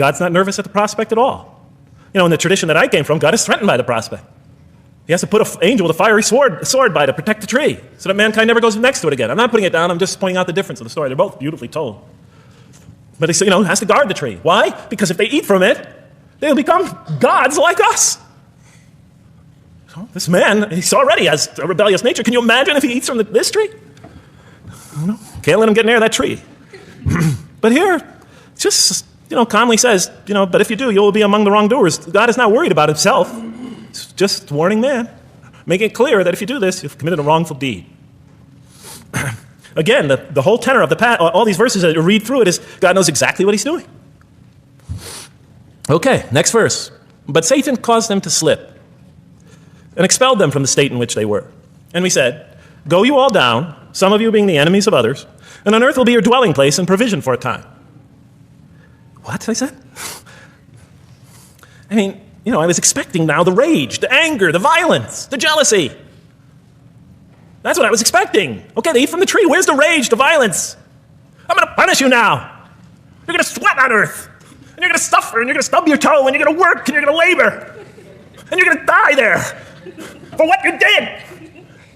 God's not nervous at the prospect at all. In the tradition that I came from, God is threatened by the prospect. He has to put an angel with a fiery sword by to protect the tree so that mankind never goes next to it again. I'm not putting it down. I'm just pointing out the difference of the story. They're both beautifully told. But he has to guard the tree. Why? Because if they eat from it, they'll become gods like us. So this man, he already has a rebellious nature. Can you imagine if he eats from this tree? Can't let him get near that tree. But here, just, calmly says, but if you do, you will be among the wrongdoers. God is not worried about himself. He's just warning man, making it clear that if you do this, you've committed a wrongful deed. Again, the whole tenor of all these verses that you read through it is God knows exactly what he's doing. Okay, next verse. But Satan caused them to slip and expelled them from the state in which they were. And we said, go you all down, some of you being the enemies of others, and on earth will be your dwelling place and provision for a time. What? I said? I was expecting now the rage, the anger, the violence, the jealousy. That's what I was expecting. Okay, they eat from the tree. Where's the rage, the violence? I'm going to punish you now. You're going to sweat on earth. And you're going to suffer, and you're going to stub your toe, and you're going to work, and you're going to labor. And you're going to die there for what you did.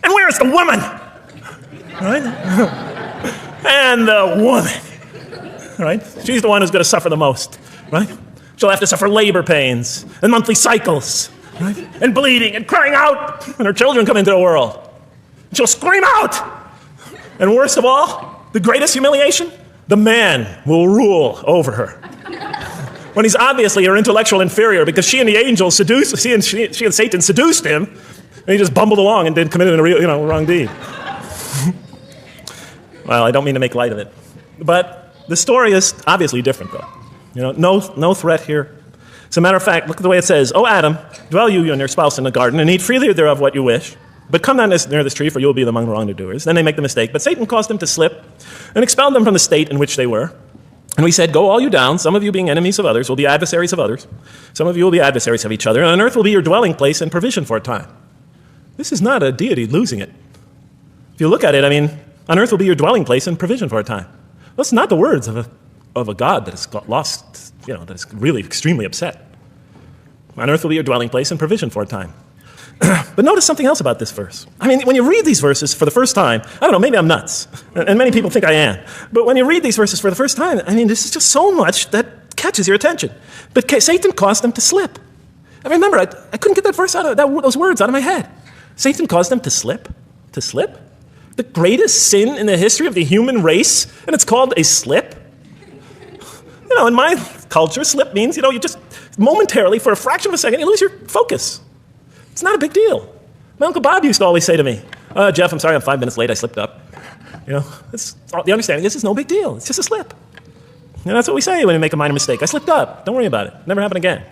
And where's the woman? Right? And the woman. Right? She's the one who's going to suffer the most. Right? She'll have to suffer labor pains and monthly cycles. Right? And bleeding and crying out when her children come into the world. And she'll scream out. And worst of all, the greatest humiliation, the man will rule over her. When he's obviously her intellectual inferior because she and the angels she and Satan seduced him, and he just bumbled along and committed a wrong deed. Well, I don't mean to make light of it. But the story is obviously different, though. No threat here. As a matter of fact, look at the way it says, O Adam, dwell you and your spouse in the garden, and eat freely thereof what you wish. But come not near this tree, for you will be among the wrongdoers. Then they make the mistake. But Satan caused them to slip and expelled them from the state in which they were. And we said, go all you down, some of you being enemies of others will be adversaries of others. Some of you will be adversaries of each other, and on earth will be your dwelling place and provision for a time. This is not a deity losing it. If you look at it, on earth will be your dwelling place and provision for a time. That's not the words of a God that has got lost, that is really extremely upset. On earth will be your dwelling place and provision for a time. But notice something else about this verse. When you read these verses for the first time, I don't know, maybe I'm nuts, and many people think I am. But when you read these verses for the first time, this is just so much that catches your attention. But Satan caused them to slip. Remember, I couldn't get that verse those words out of my head. Satan caused them to slip. To slip? The greatest sin in the history of the human race, and it's called a slip? In my culture, slip means, you just momentarily, for a fraction of a second, you lose your focus. It's not a big deal. My Uncle Bob used to always say to me, Jeff, I'm sorry, I'm 5 minutes late, I slipped up. The understanding is it's no big deal. It's just a slip. That's what we say when we make a minor mistake. I slipped up. Don't worry about it. Never happen again.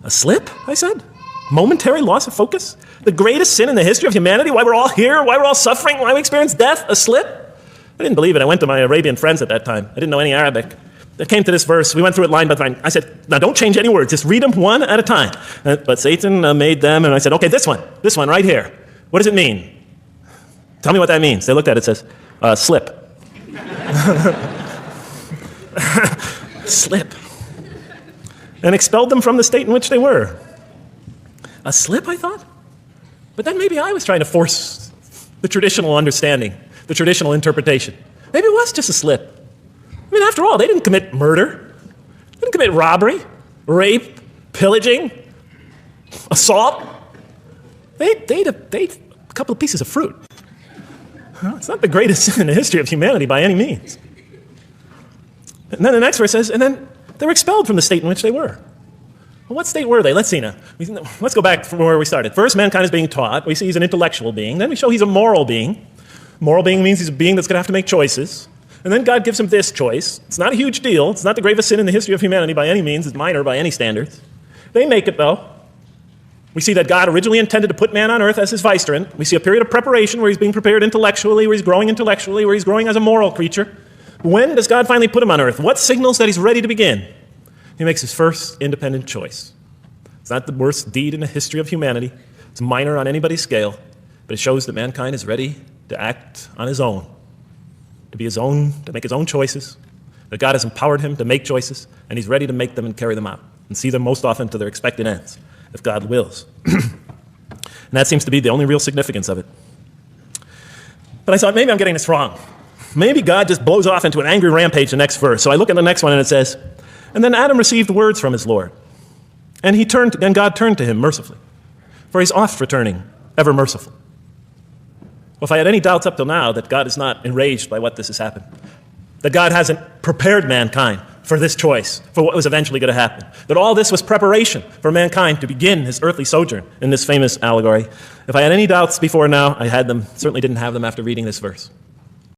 A slip, I said? Momentary loss of focus? The greatest sin in the history of humanity? Why we're all here? Why we're all suffering? Why we experience death? A slip? I didn't believe it. I went to my Arabian friends at that time. I didn't know any Arabic. They came to this verse. We went through it line by line. I said, now don't change any words. Just read them one at a time. But Satan made them, and I said, okay, this one right here. What does it mean? Tell me what that means. They looked at it. It says, slip. Slip. And expelled them from the state in which they were. A slip, I thought? But then maybe I was trying to force the traditional understanding, the traditional interpretation. Maybe it was just a slip. After all, they didn't commit murder. They didn't commit robbery, rape, pillaging, assault. They ate a couple of pieces of fruit. It's not the greatest sin in the history of humanity by any means. And then the next verse says, and then they were expelled from the state in which they were. Well, what state were they? Let's see now. Let's go back from where we started. First, mankind is being taught. We see he's an intellectual being. Then we show he's a moral being. Moral being means he's a being that's going to have to make choices. And then God gives him this choice. It's not a huge deal. It's not the gravest sin in the history of humanity by any means. It's minor by any standards. They make it, though. We see that God originally intended to put man on earth as his vicegerent. We see a period of preparation where he's being prepared intellectually, where he's growing as a moral creature. When does God finally put him on earth? What signals that he's ready to begin? He makes his first independent choice. It's not the worst deed in the history of humanity. It's minor on anybody's scale, but it shows that mankind is ready to act on his own. To make his own choices, that God has empowered him to make choices, and he's ready to make them and carry them out, and see them most often to their expected ends, if God wills. And that seems to be the only real significance of it. But I thought, maybe I'm getting this wrong. Maybe God just blows off into an angry rampage the next verse. So I look at the next one, and it says, and then Adam received words from his Lord, and God turned to him mercifully, for he's oft returning, ever merciful. Well, if I had any doubts up till now that God is not enraged by what this has happened, that God hasn't prepared mankind for this choice, for what was eventually going to happen, that all this was preparation for mankind to begin his earthly sojourn in this famous allegory. If I had any doubts before now, I had them, certainly didn't have them after reading this verse.